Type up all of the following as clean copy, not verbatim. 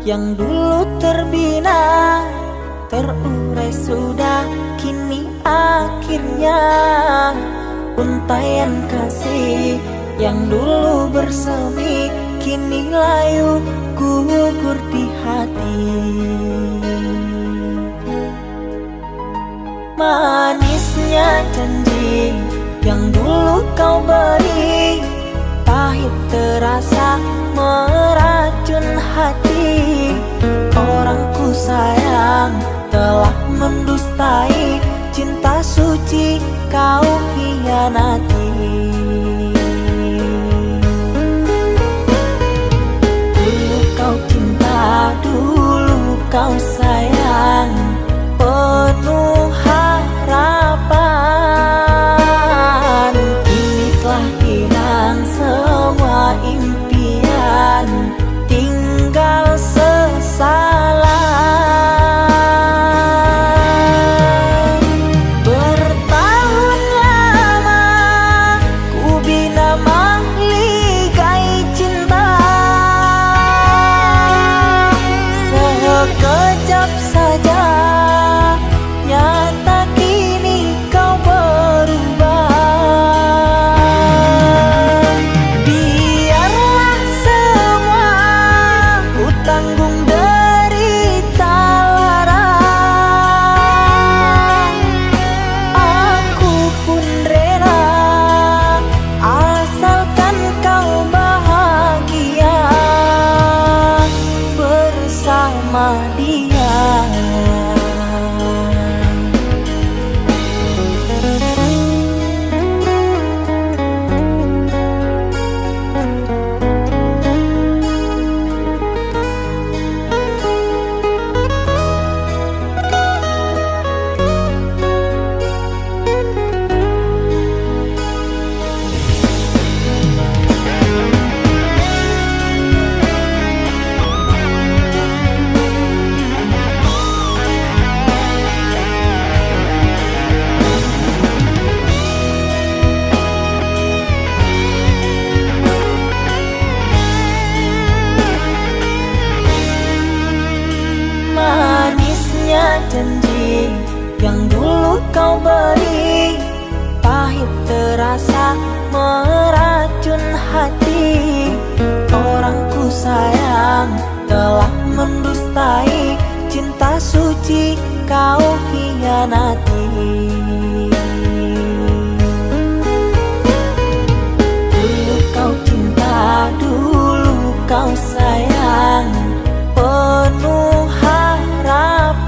yang dulu terbina, terurai sudah kini akhirnya. Untaian kasih yang dulu bersemi, kini layu gugur di hati. Manisnya janji yang dulu kau beri, pahit terasa meracun hati. Orangku sayang telah mendustai, cinta suci kau hianati. Dulu kau cinta, dulu kau sayang, penuh harapan. Kini telah hilang semua impian, tinggal sesalan. Bertahun lama ku bina mahligai cinta, sekejap saja nyata kini kau berubah. Biarlah semua ku tanggung derita lara, aku pun rela asalkan kau bahagia bersama dia. Manisnya janji yang dulu kau beri, pahit terasa meracun hati. Orangku sayang telah mendustai, cinta suci kau hianati. Dulu kau cinta, dulu kau sayang, penuh harapan.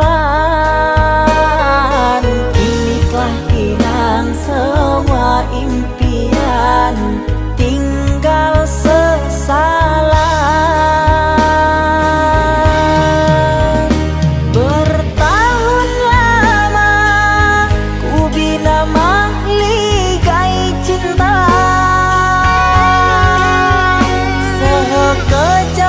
Kini telah hilang semua impian, tinggal sesalan. Bertahun lama ku bina mahligai cinta, sekejap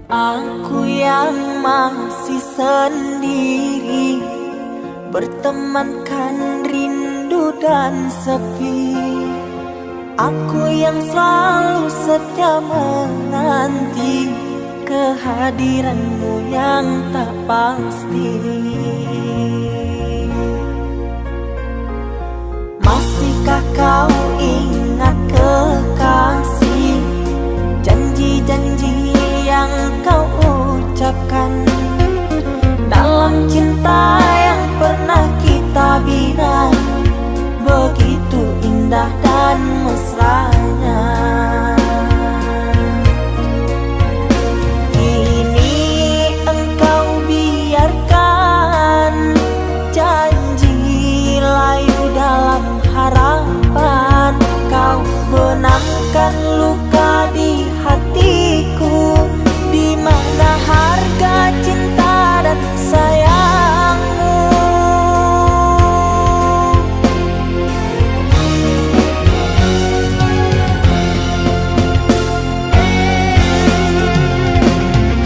Aku yang masih sendiri, bertemankan rindu dan sepi. Aku yang selalu setia menanti kehadiranmu yang tak pasti. Masihkah kau ingat kekasih, janji-janji yang kau ucapkan dalam cinta yang pernah kita bina, begitu indah dan mesranya. Kini engkau biarkan janji layu dalam harapan, kau benamkan luka di hatiku, di mana harga cinta dan sayangmu.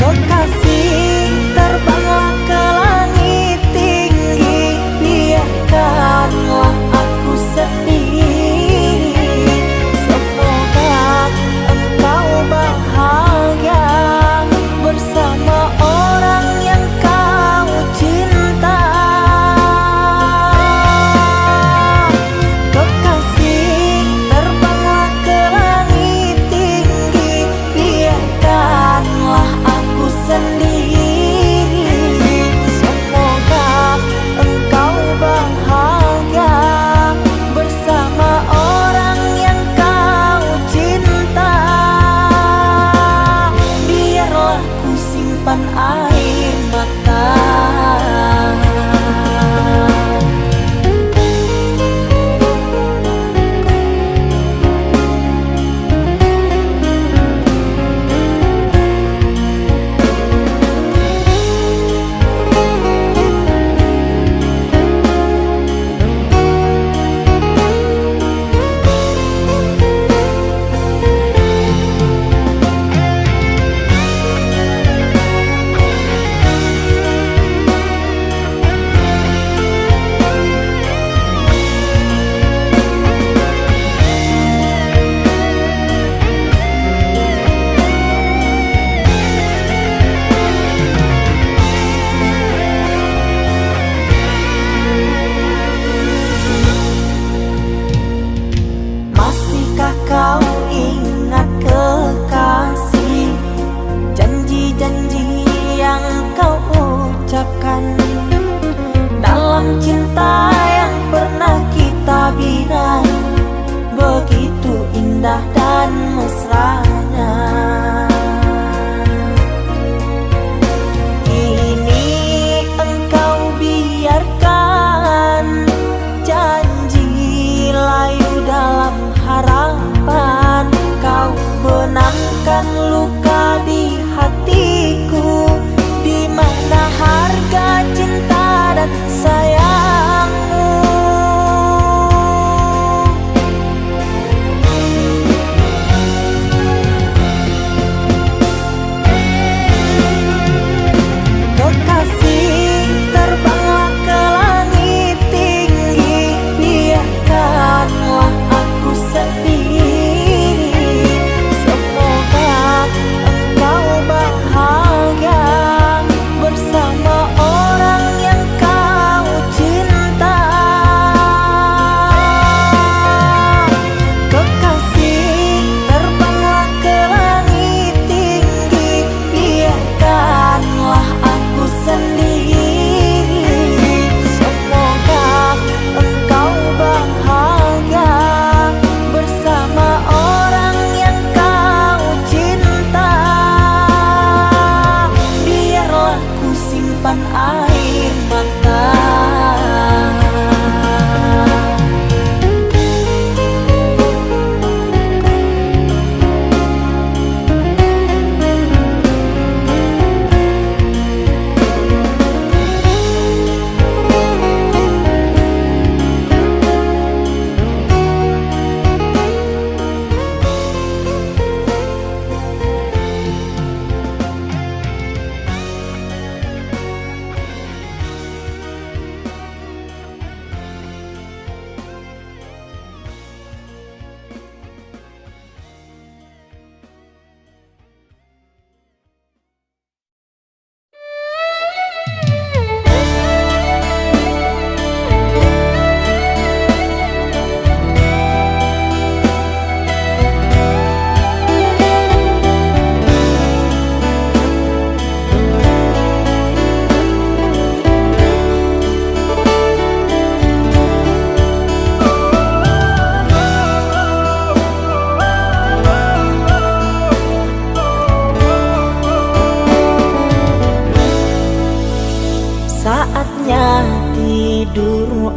Kekasih, terbanglah ke langit tinggi, biarkanlah aku sedih. Semoga engkau bahagia bersama orang yang kau cinta. Kekasih, terbanglah ke langit tinggi, biarkanlah aku sendiri. Semoga engkau bahagia bersama orang yang kau cinta. Biarlah ku simpan air mata. Masihkah kau ingat kekasih, janji-janji yang kau ucapkan dalam cinta yang pernah kita bina, begitu indah dan mesranya. Kini engkau biarkan janji layu dalam harapan, kau benamkan luka di hatiku, di mana harga cinta dan sayangmu. Kekasih, terbanglah ke langit tinggi, biarkanlah aku sendiri. Semoga engkau bahagia bersama orang yang kau cinta. Kekasih, terbanglah ke langit tinggi, biarkanlah aku sendiri. Semoga engkau bahagia bersama orang yang kau cinta. Biarlah ku simpan air mata.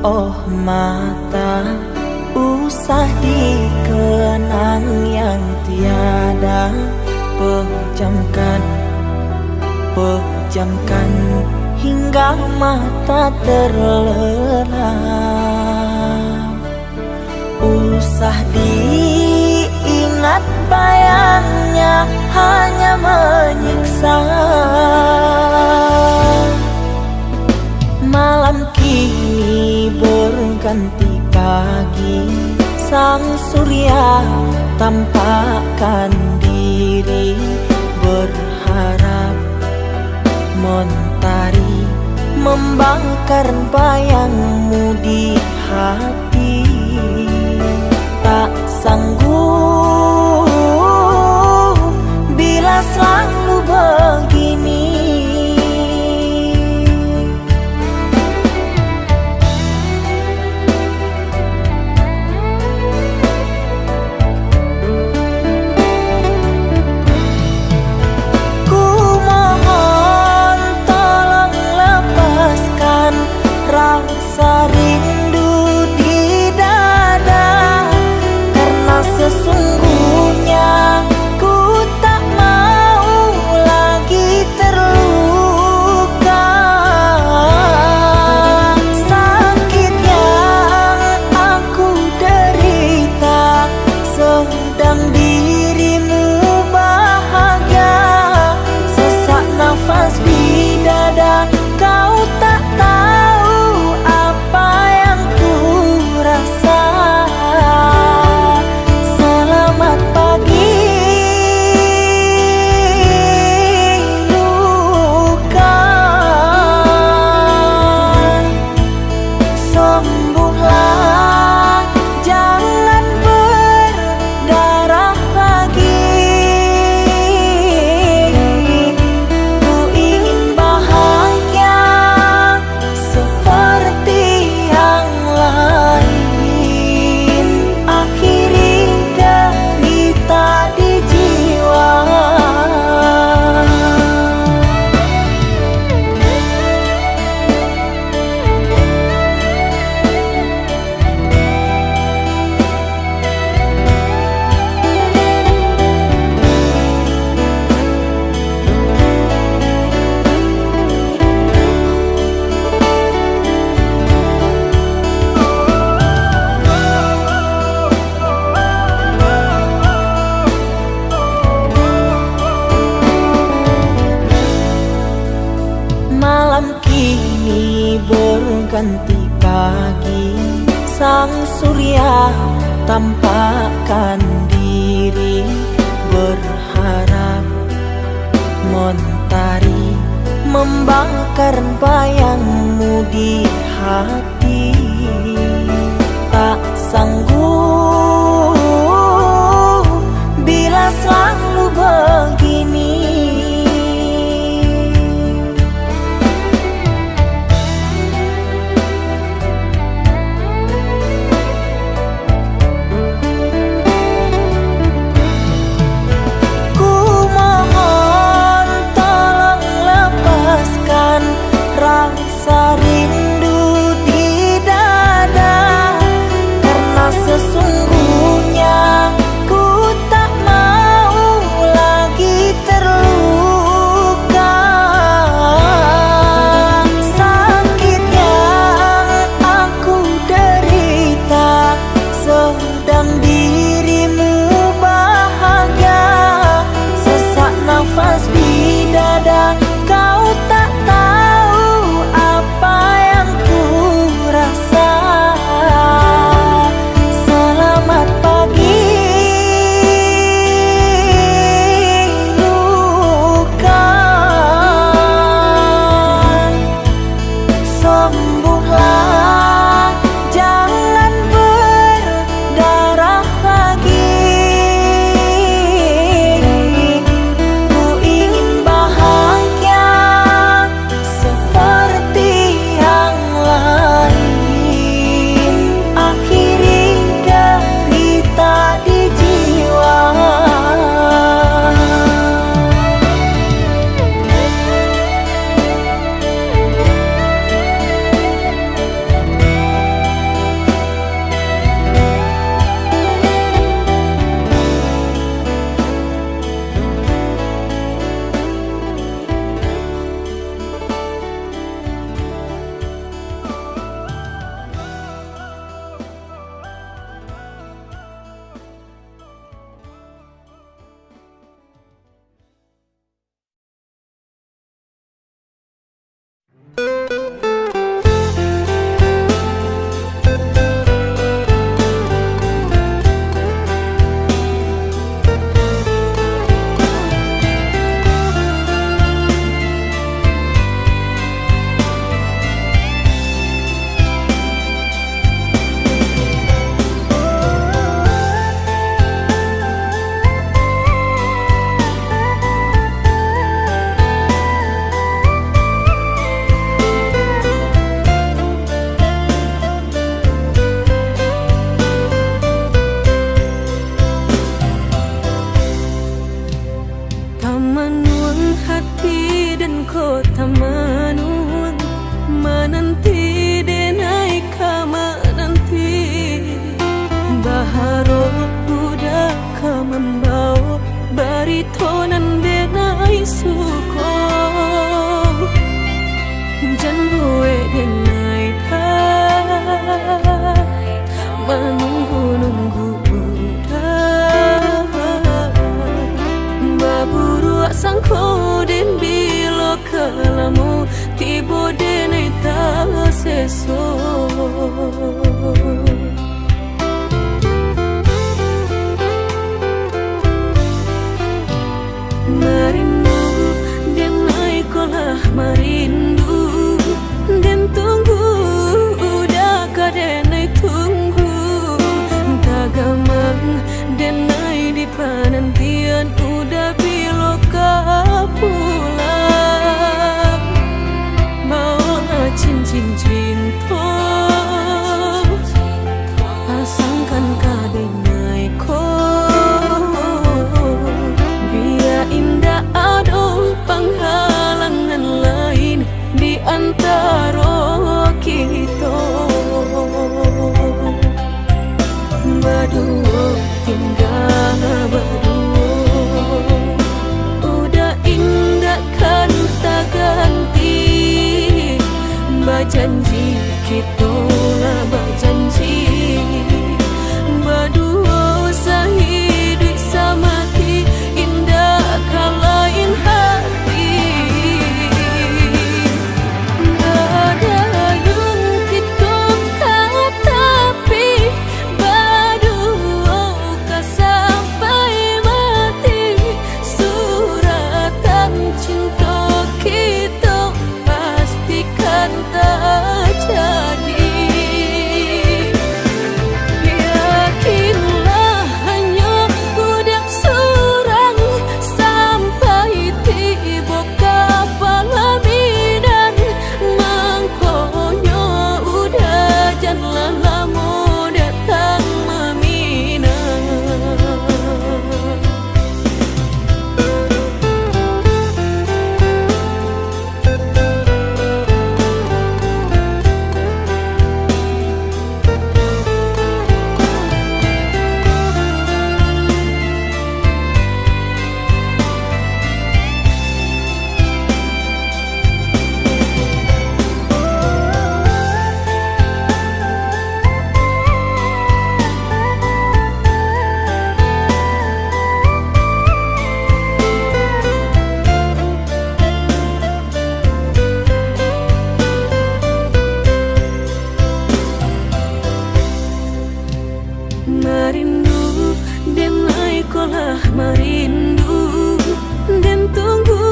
Oh mata, usah dikenang yang tiada. Pejamkan, pejamkan hingga mata terlelap. Usah diingat bayangnya hanya menyiksa. Malam kini berganti pagi, sang surya tampakkan diri, berharap mentari membakar bayangmu di hati. Tak sanggup bila selalu begini. Rasa rindu di dada, karena sesungguhnya ku tak mau lagi terluka. Sakit yang aku derita, sedang dirimu bahagia. Sesak nafas di dada, kau tak tahu apa yang ku rasa. Selamat pagi luka, sembuhlah, jangan berdarah lagi. Ku ingin bahagia seperti yang lain, akhiri derita di jiwa. Malam kini berganti pagi, sang surya tampakkan diri, berharap mentari membakar bayangmu di hati. Tak sanggup bila selalu begini. Rasa rindu di manuang hati dan kota manuang menanti denai kama nanti baharo udah membawa baritonan denai suko jan gue denai dah menunggu dah baburu sangko den bilo kalamu tibo denai ta seso merindu denai kolah merindu dan tunggu udah kadenai tunggu tagamang denai di penantian udah biloka pulang mau cincin cinta pasangkan kadenai ko biar indah ado penghalangan lain di antara kita berdua tinggal berdua udah indah kan tak ganti berjanji kita lah berjanji berdua sehidup semati indah kalain hati merindu denai kolah merindu dan tunggu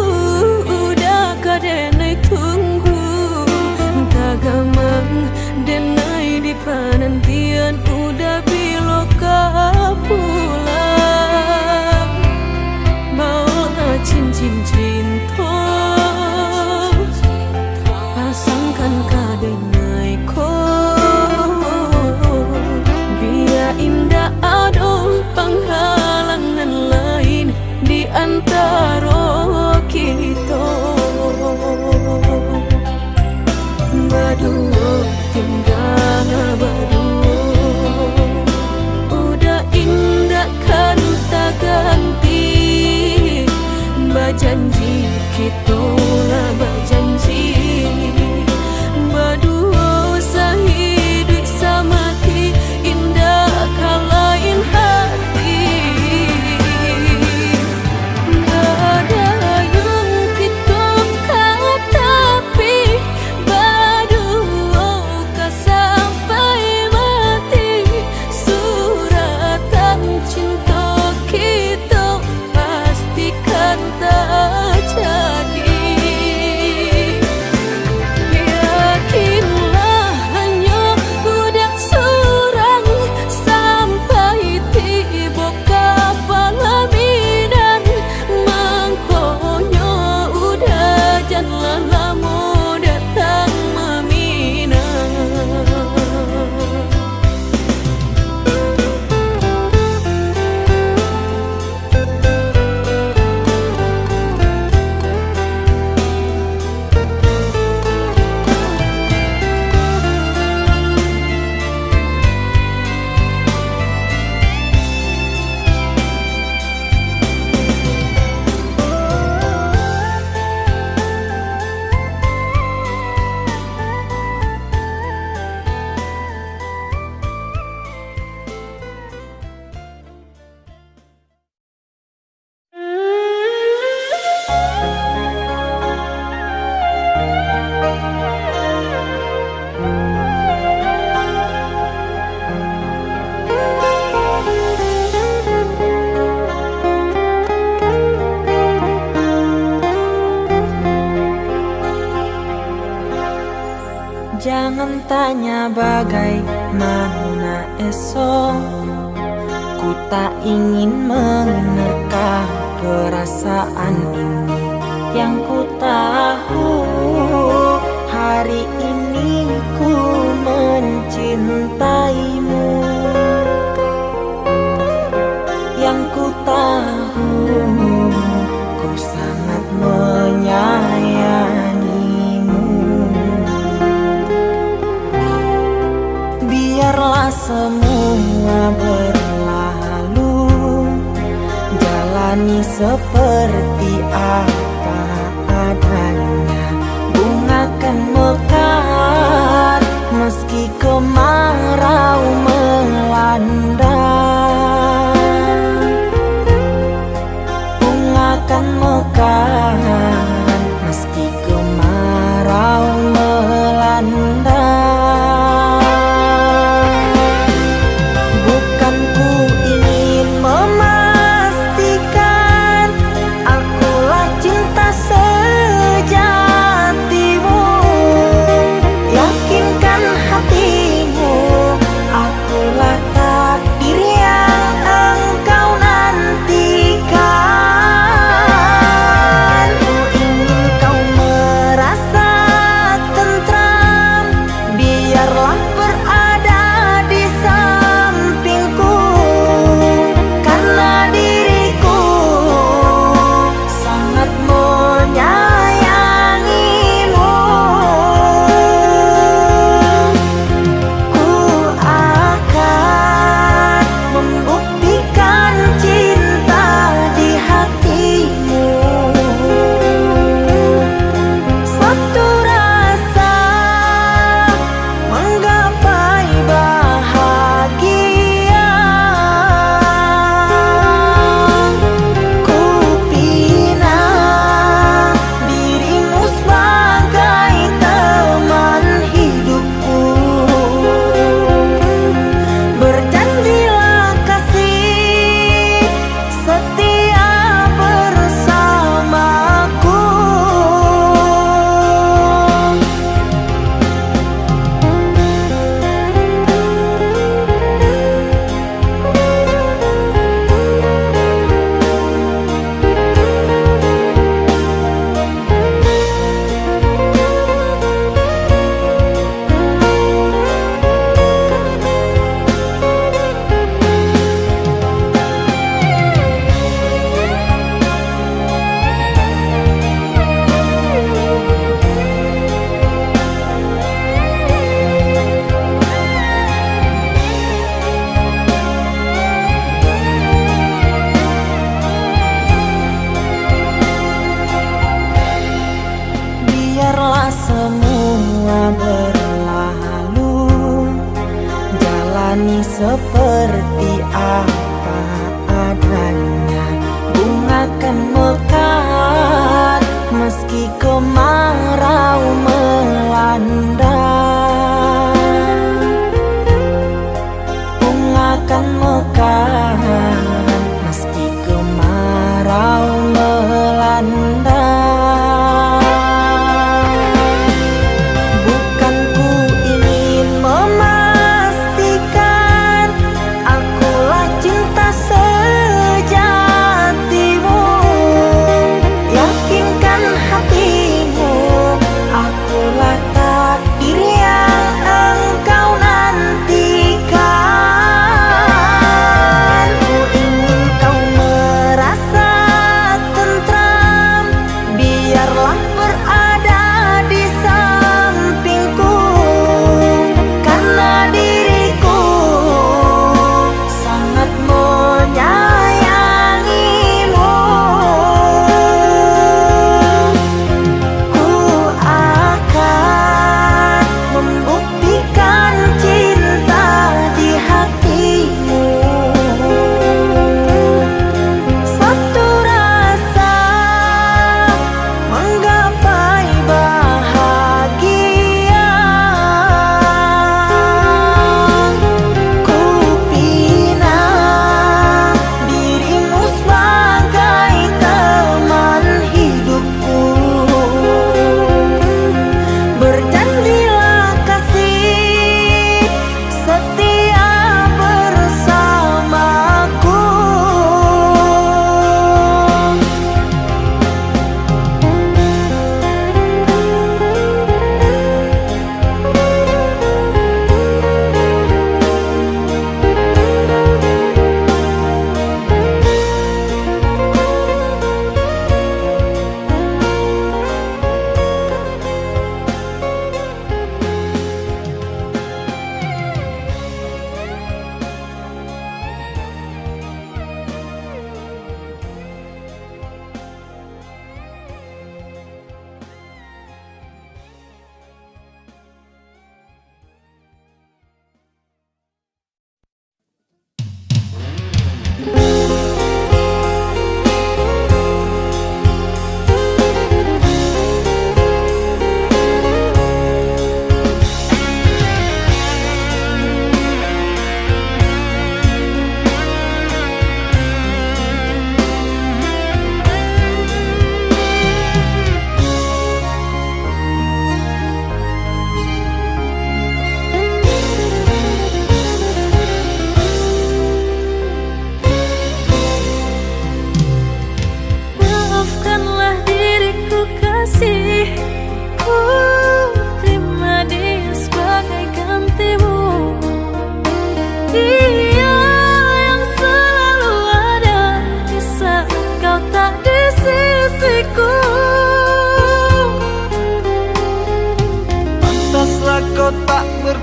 udah kadenai tunggu tagamang denai di penantian udah biloka pulang mau cincin cinta pasangkan kadenai ko indah ado penghalangan lain di antara kita berdua tinggal berdua udah indah kan tak ganti berjanji kita lah berjanji berdua sehidup semati indah kalain hati badayung kita tapi berdua sampai mati suratan cinta kita pastikan tak jadi Jangan tanya bagaimana esok, ku tak ingin menerka perasaan ini. Yang ku tahu hari ini ku mencintaimu. Yang ku tahu ku sangat menyayangimu. Biarlah semua berlalu, jalani seperti apa adanya. Bunga kan mekar meski kemarau melanda. Bunga kan mekar meski kemarau melanda. Bukan ku ingin memastikan akulah cinta sejatimu. Yakinkan hatimu, akulah takdir yang engkau nantikan. Ku ingin kau merasa tentram, biarlah berada di sampingku. Karena diriku sangat menyayangimu. Ku akan membuktikan cinta di hatimu. Satu rasa menggapai bahagia. Ku pinang dirimu sebagai teman hidupku. Berjanjilah kasih setia bersamaku. Biarlah semua berlalu, jalani seperti apa adanya. Bunga kan mekar meski kemarau melanda. Bunga kan mekar meski kemarau melanda. Bukan ku ingin memastikan akulah cinta sejatimu. Yakinkan hatimu, akulah takdir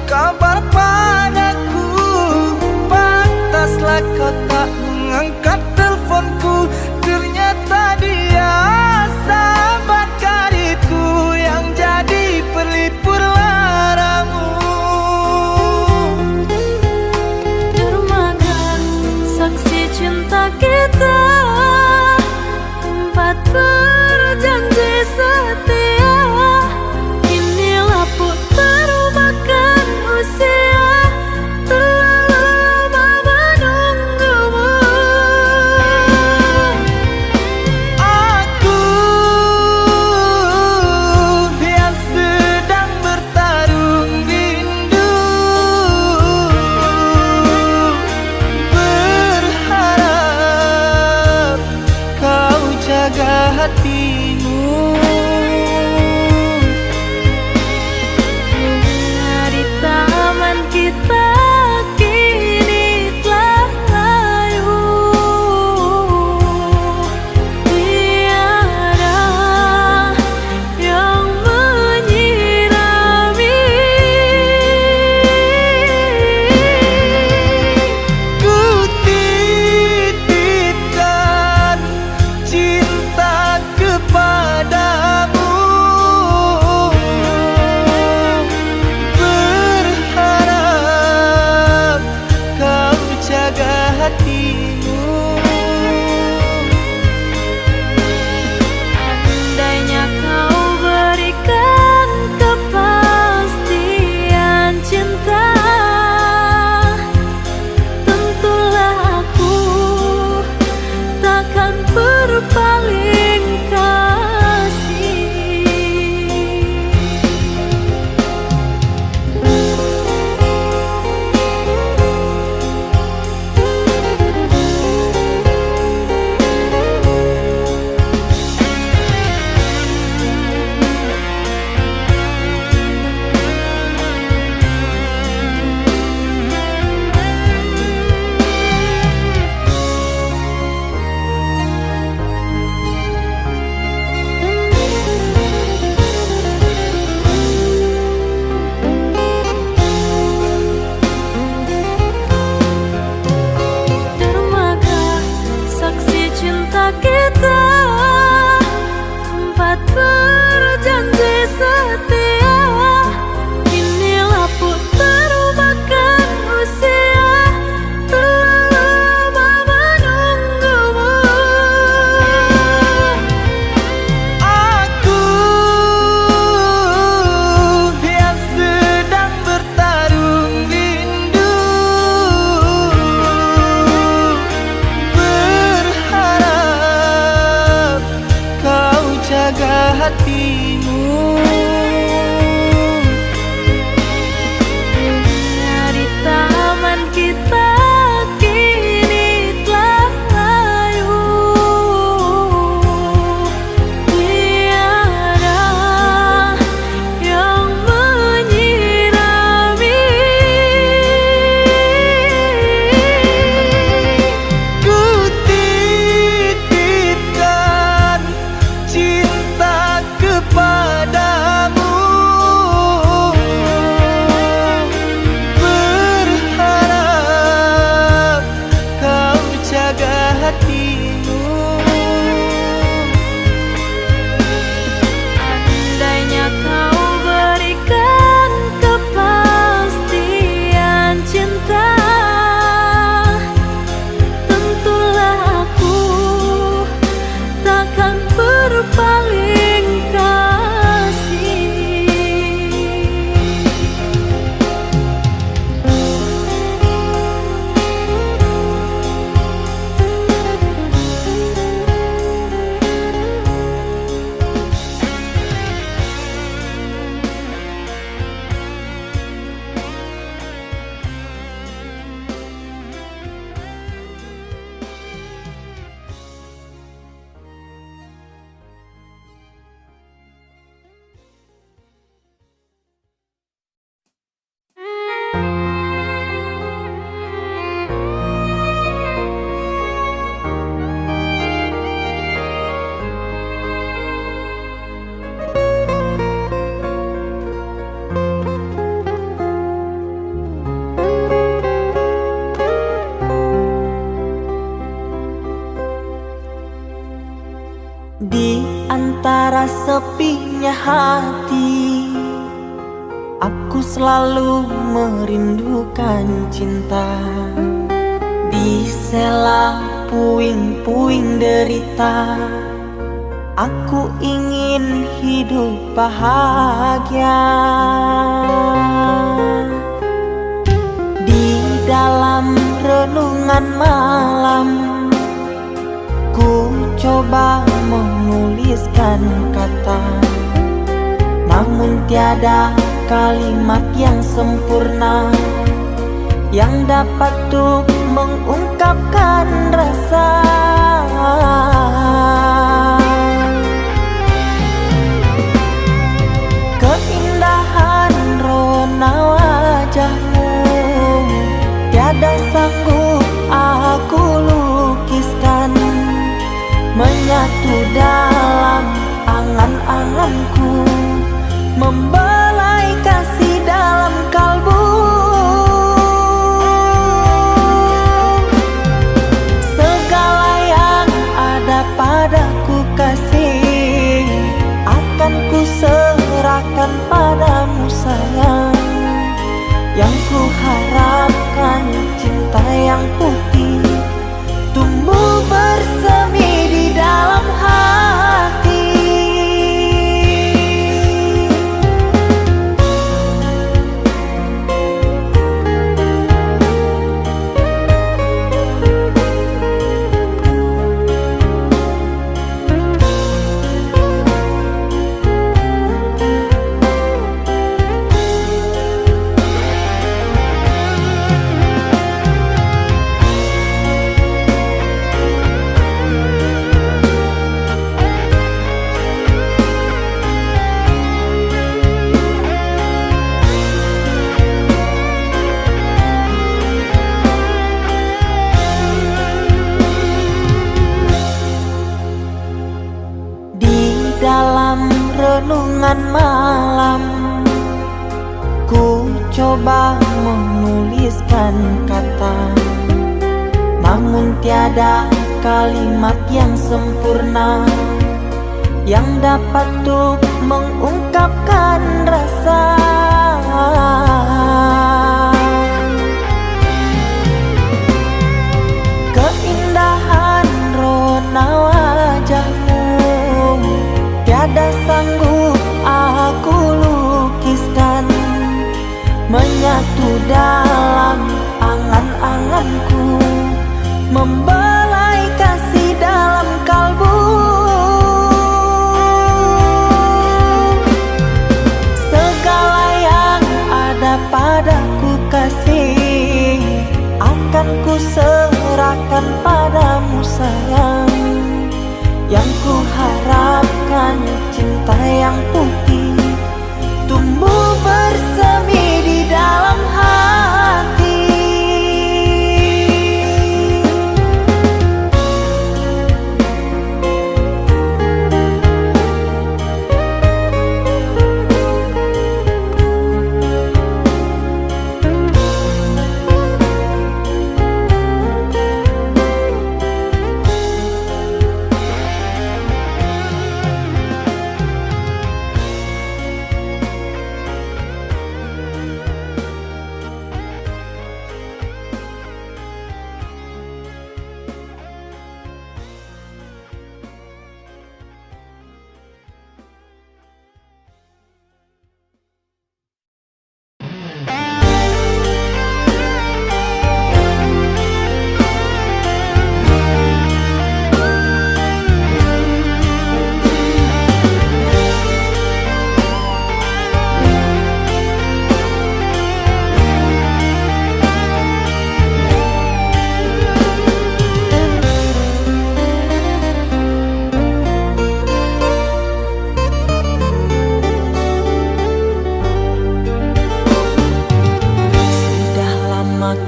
kabar padaku. Pantaslah kau tak mengangkat teleponku. Ternyata dia sahabat karibku yang jadi pelipur laramu. Dermaga saksi cinta kita, tempat berjanji setia. Inilah putar makan usia, terlalu lama menunggumu. Aku yang sedang bertarung rindu, berharap kau jaga hatimu. Di taman kita kini telah layu, tiada yang menyirami. Ku titipkan cinta kepadamu, berharap kau jaga hatimu. Andainya kau berikan kepastian cinta, tentulah aku takkan berpaling kasih. Dermaga saksi cinta kita, tempat berjanji setia. Inilah putar makan usia, terlalu lama menunggumu. Aku yang sedang bertarung rindu, berharap kau jaga hatimu. Di taman kita kini telah layu, tiada yang menyirami. Ku titipkan cinta kepada antara sepinya hati, aku selalu merindukan cinta. Di sela puing-puing derita, aku ingin hidup bahagia. Di dalam renungan malam, ku coba menuliskan kata, namun tiada kalimat yang sempurna yang dapat untuk mengungkapkan rasa. Keindahan rona wajahmu tiada sanggup aku lukiskan, menyatu dalam angan-anganku, membelai kasih dalam kalbu. Segala yang ada padaku kasih, akan ku serahkan padamu sayang. Yang ku harapkan cinta yang putih tumbuh bersemi di dalam hati. Dalam renungan malam, ku coba menuliskan kata, namun tiada kalimat yang sempurna yang dapat untuk mengungkapkan rasa. Keindahan rona wajahmu tiada sanggup aku lukiskan, menyatu dalam angan-anganku, membelai kasih dalam kalbu. Segala yang ada padaku kasih, akan ku serahkan padamu sayang. Yang ku harapkan cinta yang putih tumbuh bersemi di dalam hati.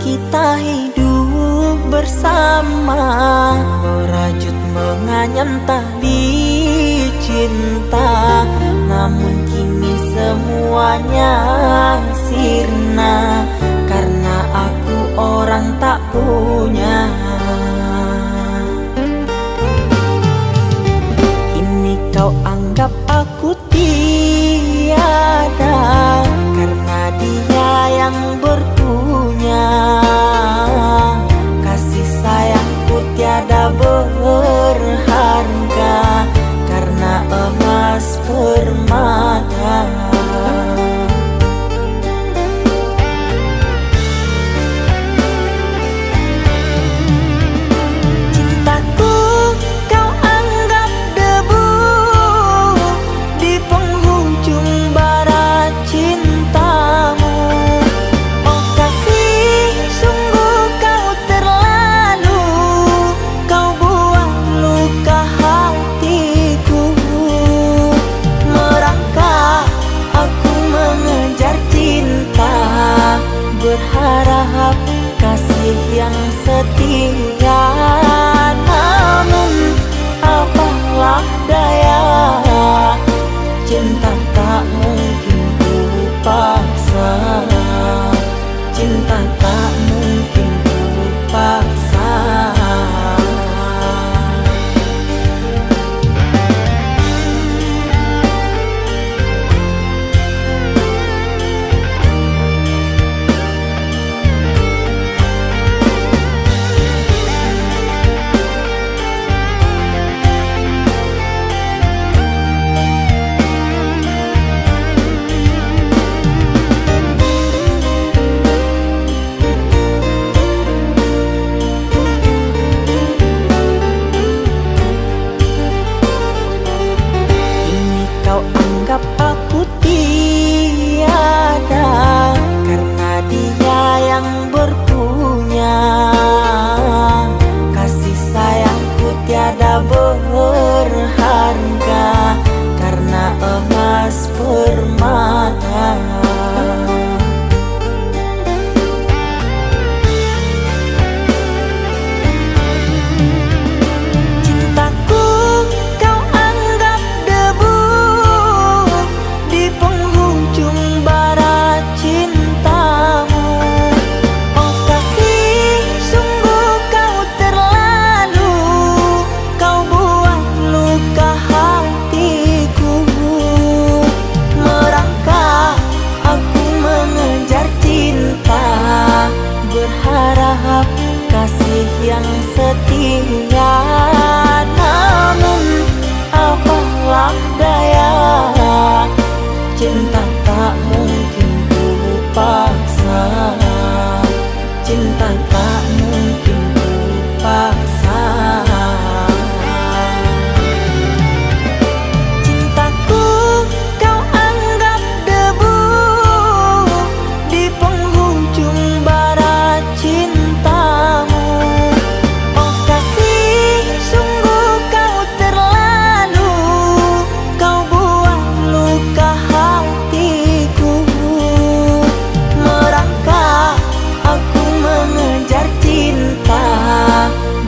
Kita hidup bersama, merajut menganyam tali cinta, namun kini semuanya sirna karena aku orang tak punya. Kini kau kau anggap aku tiada, karena dia yang berpunya. Kasih sayangku tiada berharga, karena emas permata. Berharap kasih yang setia, namun apalah daya, cinta tak mungkin ku paksa, cinta tak mungkin ku paksa. Anggap aku tiada, karena dia yang berpunya. Kasih sayangku tiada berharga, karena emas permata. Berharap kasih yang setia, namun apalah daya, cinta tak mungkin ku paksa, cinta tak mungkin ku paksa. Cintaku kau anggap debu di penghujung barat cintamu. Oh kasih, sungguh kau terlalu, kau buat luka hatiku. Merangkak aku mengejar cinta,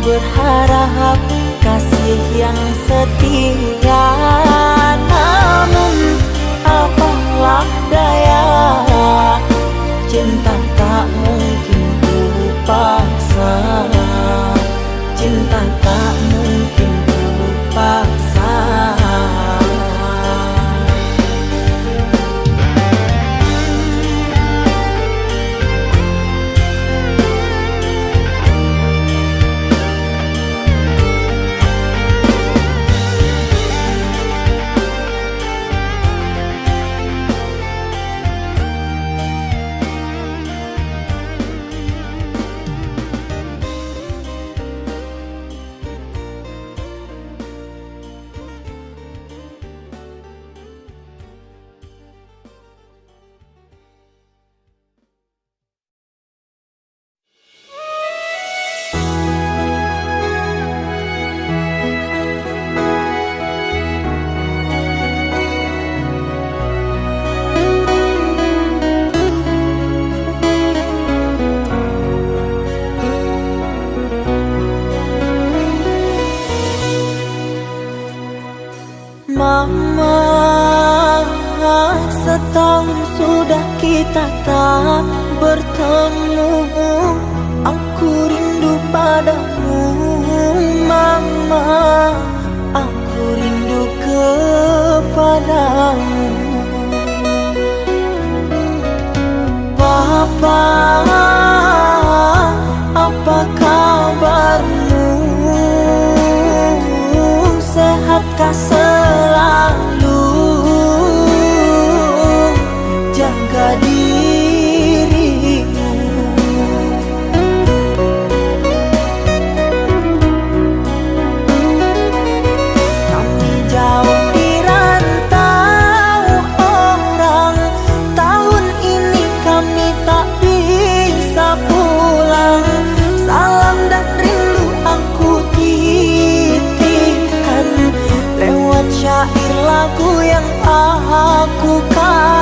berharap kasih yang setia, namun apalah daya, cinta tak mungkin ku paksa, cinta tak mungkin ku paksa. Mama, setahun sudah kita tak bertemu. Aku rindu padamu Mama, aku rindu ke yang aku katakan.